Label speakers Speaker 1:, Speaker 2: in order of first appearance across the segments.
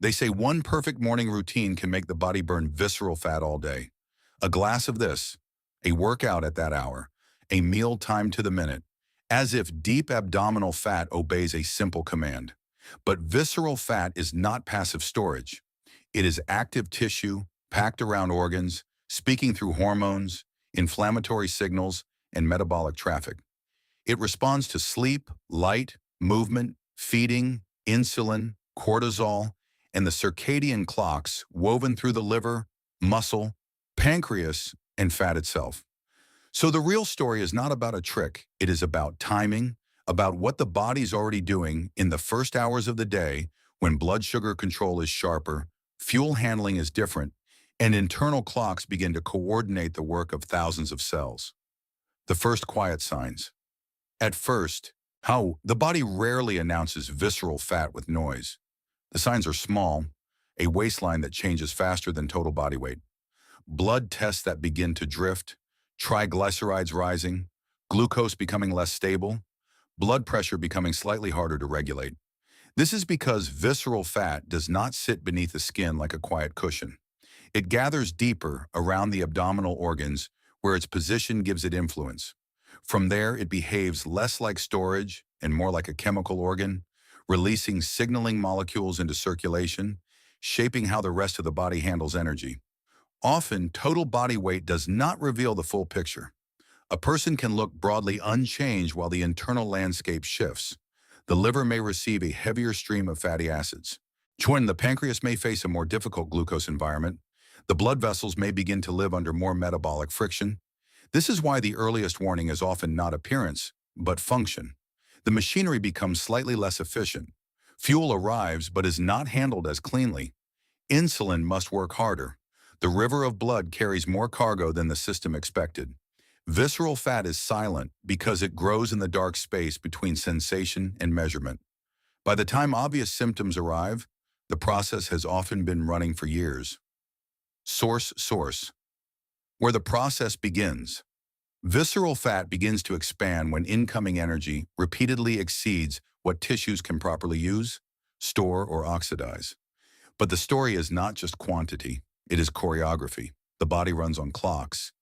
Speaker 1: They say one perfect morning routine can make the body burn visceral fat all day. A glass of this, a workout at that hour, a meal timed to the minute, as if deep abdominal fat obeys a simple command. But visceral fat is not passive storage. It is active tissue, packed around organs, speaking through hormones, inflammatory signals, and metabolic traffic. It responds to sleep, light, movement, feeding, insulin, cortisol, and the circadian clocks woven through the liver, muscle, pancreas, and fat itself. So the real story is not about a trick. It is about timing, about what the body's already doing in the first hours of the day when blood sugar control is sharper, fuel handling is different, and internal clocks begin to coordinate the work of thousands of cells. The first quiet signs. At first, the body rarely announces visceral fat with noise. The signs are small, a waistline that changes faster than total body weight, blood tests that begin to drift, triglycerides rising, glucose becoming less stable, blood pressure becoming slightly harder to regulate. This is because visceral fat does not sit beneath the skin like a quiet cushion. It gathers deeper around the abdominal organs where its position gives it influence. From there, it behaves less like storage and more like a chemical organ, releasing signaling molecules into circulation, shaping how the rest of the body handles energy. Often, total body weight does not reveal the full picture. A person can look broadly unchanged while the internal landscape shifts. The liver may receive a heavier stream of fatty acids. When the pancreas may face a more difficult glucose environment, the blood vessels may begin to live under more metabolic friction. This is why the earliest warning is often not appearance, but function. The machinery becomes slightly less efficient. Fuel arrives but is not handled as cleanly. Insulin must work harder. The river of blood carries more cargo than the system expected. Visceral fat is silent because it grows in the dark space between sensation and measurement. By the time obvious symptoms arrive, the process has often been running for years. Source. Where the process begins. Visceral fat begins to expand when incoming energy repeatedly exceeds what tissues can properly use, store, or oxidize. But the story is not just quantity, it is choreography. The body runs on clocks.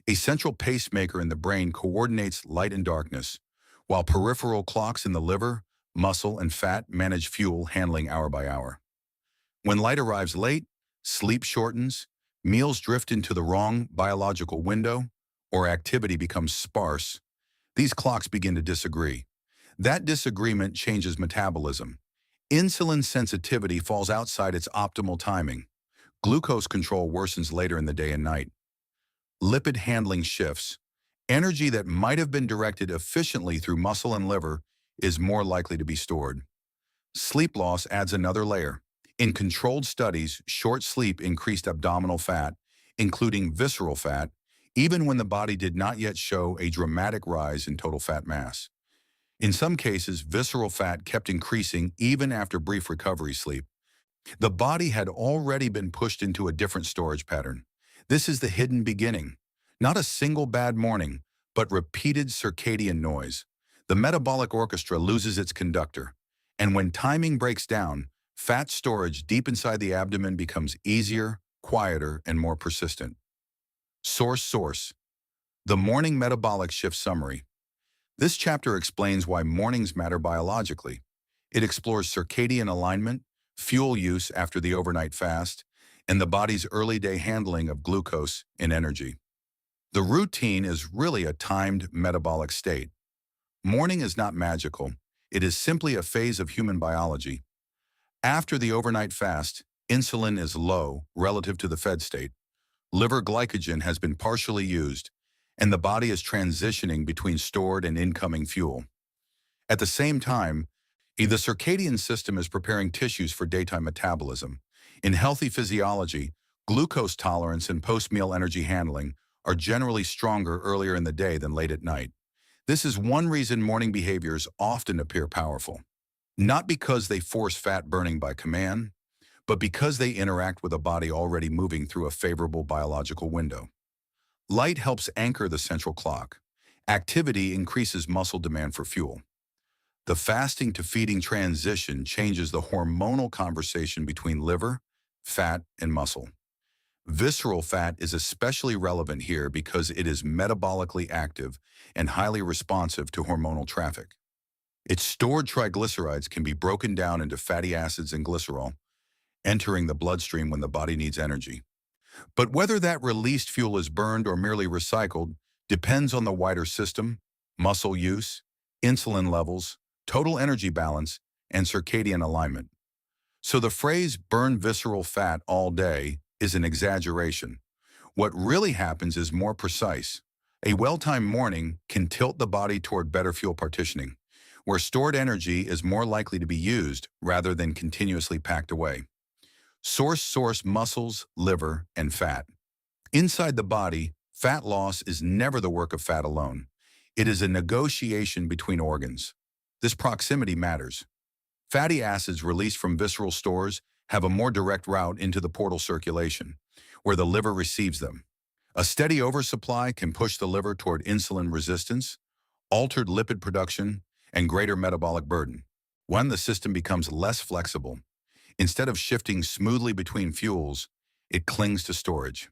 Speaker 1: A central pacemaker in the brain coordinates light and darkness, while peripheral clocks in the liver, muscle, and fat manage fuel handling hour by hour. When light arrives late, sleep shortens, meals drift into the wrong biological window, or activity becomes sparse, these clocks begin to disagree. That disagreement changes metabolism. Insulin sensitivity falls outside its optimal timing. Glucose control worsens later in the day and night. Lipid handling shifts. Energy that might have been directed efficiently through muscle and liver is more likely to be stored. Sleep loss adds another layer. In controlled studies, short sleep increased abdominal fat, including visceral fat, even when the body did not yet show a dramatic rise in total fat mass. In some cases, visceral fat kept increasing even after brief recovery sleep. The body had already been pushed into a different storage pattern. This is the hidden beginning. Not a single bad morning, but repeated circadian noise. The metabolic orchestra loses its conductor. And when timing breaks down, fat storage deep inside the abdomen becomes easier, quieter, and more persistent. Source. The Morning Metabolic Shift Summary. This chapter explains why mornings matter biologically. It explores circadian alignment, fuel use after the overnight fast, and the body's early day handling of glucose and energy. The routine is really a timed metabolic state. Morning is not magical. It is simply a phase of human biology. After the overnight fast, insulin is low relative to the fed state. Liver glycogen has been partially used, and the body is transitioning between stored and incoming fuel. At the same time, the circadian system is preparing tissues for daytime metabolism. In healthy physiology, glucose tolerance and post-meal energy handling are generally stronger earlier in the day than late at night. This is one reason morning behaviors often appear powerful. Not because they force fat burning by command, but because they interact with a body already moving through a favorable biological window. Light helps anchor the central clock. Activity increases muscle demand for fuel. The fasting to feeding transition changes the hormonal conversation between liver, fat, and muscle. Visceral fat is especially relevant here because it is metabolically active and highly responsive to hormonal traffic. Its stored triglycerides can be broken down into fatty acids and glycerol, entering the bloodstream when the body needs energy. But whether that released fuel is burned or merely recycled depends on the wider system, muscle use, insulin levels, total energy balance, and circadian alignment. So the phrase burn visceral fat all day is an exaggeration. What really happens is more precise. A well-timed morning can tilt the body toward better fuel partitioning, where stored energy is more likely to be used rather than continuously packed away. Source muscles, liver, and fat. Inside the body, fat loss is never the work of fat alone. It is a negotiation between organs. This proximity matters. Fatty acids released from visceral stores have a more direct route into the portal circulation, where the liver receives them. A steady oversupply can push the liver toward insulin resistance, altered lipid production, and greater metabolic burden. When the system becomes less flexible, instead of shifting smoothly between fuels, it clings to storage.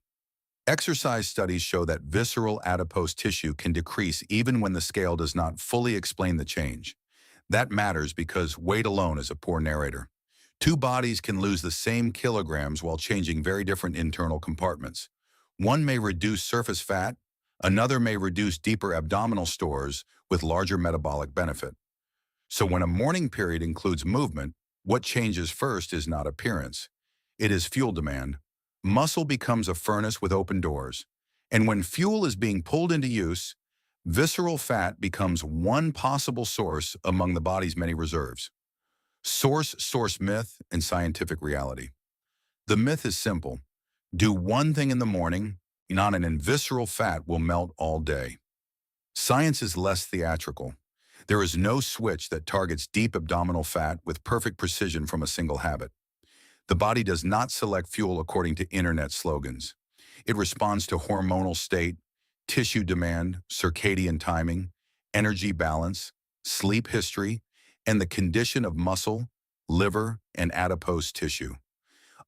Speaker 1: Exercise studies show that visceral adipose tissue can decrease even when the scale does not fully explain the change. That matters because weight alone is a poor narrator. Two bodies can lose the same kilograms while changing very different internal compartments. One may reduce surface fat, another may reduce deeper abdominal stores with larger metabolic benefit. So when a morning period includes movement, what changes first is not appearance. It is fuel demand. Muscle becomes a furnace with open doors. And when fuel is being pulled into use, visceral fat becomes one possible source among the body's many reserves. Source myth and scientific reality. The myth is simple. Do one thing in the morning, and visceral fat will melt all day. Science is less theatrical. There is no switch that targets deep abdominal fat with perfect precision from a single habit. The body does not select fuel according to internet slogans. It responds to hormonal state, tissue demand, circadian timing, energy balance, sleep history, and the condition of muscle, liver, and adipose tissue.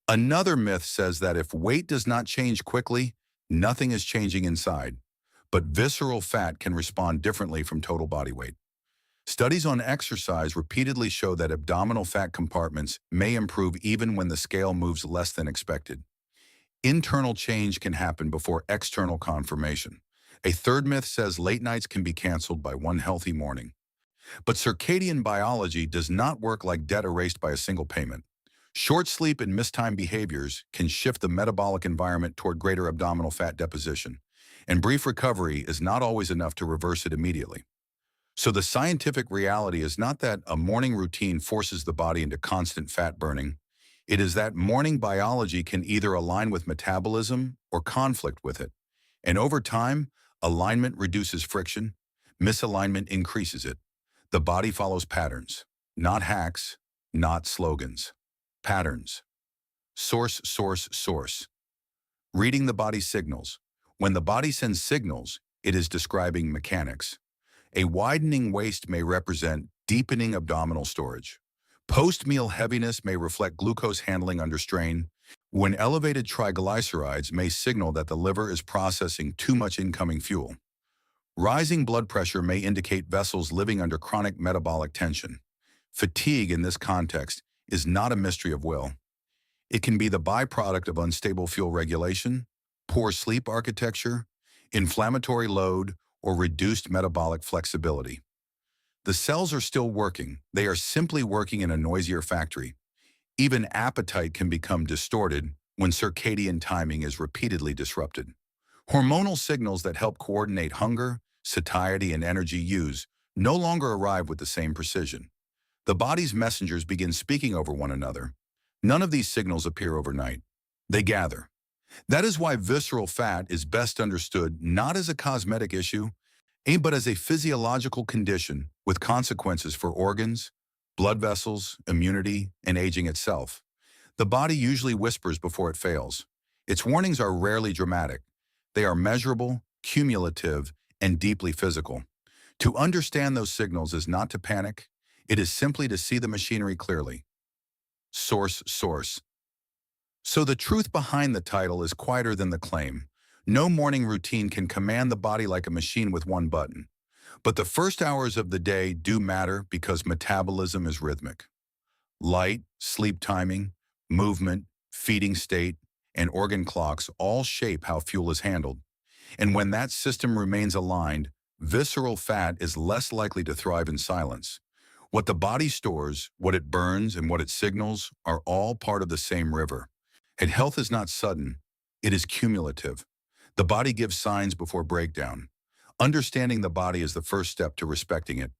Speaker 1: Another myth says that if weight does not change quickly, nothing is changing inside. But visceral fat can respond differently from total body weight. Studies on exercise repeatedly show that abdominal fat compartments may improve even when the scale moves less than expected. Internal change can happen before external confirmation. A third myth says late nights can be canceled by one healthy morning. But circadian biology does not work like debt erased by a single payment. Short sleep and mistimed behaviors can shift the metabolic environment toward greater abdominal fat deposition, and brief recovery is not always enough to reverse it immediately. So the scientific reality is not that a morning routine forces the body into constant fat burning. It is that morning biology can either align with metabolism or conflict with it. And over time, alignment reduces friction, misalignment increases it. The body follows patterns, not hacks, not slogans. Patterns. Source. Reading the body's signals. When the body sends signals, it is describing mechanics. A widening waist may represent deepening abdominal storage. Post-meal heaviness may reflect glucose handling under strain, when elevated triglycerides may signal that the liver is processing too much incoming fuel. Rising blood pressure may indicate vessels living under chronic metabolic tension. Fatigue in this context is not a mystery of will. It can be the byproduct of unstable fuel regulation, poor sleep architecture, inflammatory load, or reduced metabolic flexibility. The cells are still working. They are simply working in a noisier factory. Even appetite can become distorted when circadian timing is repeatedly disrupted. Hormonal signals that help coordinate hunger, satiety, and energy use no longer arrive with the same precision. The body's messengers begin speaking over one another. None of these signals appear overnight. They gather. That is why visceral fat is best understood not as a cosmetic issue, but as a physiological condition with consequences for organs, blood vessels, immunity, and aging itself. The body usually whispers before it fails. Its warnings are rarely dramatic. They are measurable, cumulative, and deeply physical. To understand those signals is not to panic. It is simply to see the machinery clearly. Source. So the truth behind the title is quieter than the claim. No morning routine can command the body like a machine with one button. But the first hours of the day do matter because metabolism is rhythmic. Light, sleep timing, movement, feeding state, and organ clocks all shape how fuel is handled. And when that system remains aligned, visceral fat is less likely to thrive in silence. What the body stores, what it burns, and what it signals are all part of the same river. And health is not sudden, it is cumulative. The body gives signs before breakdown. Understanding the body is the first step to respecting it.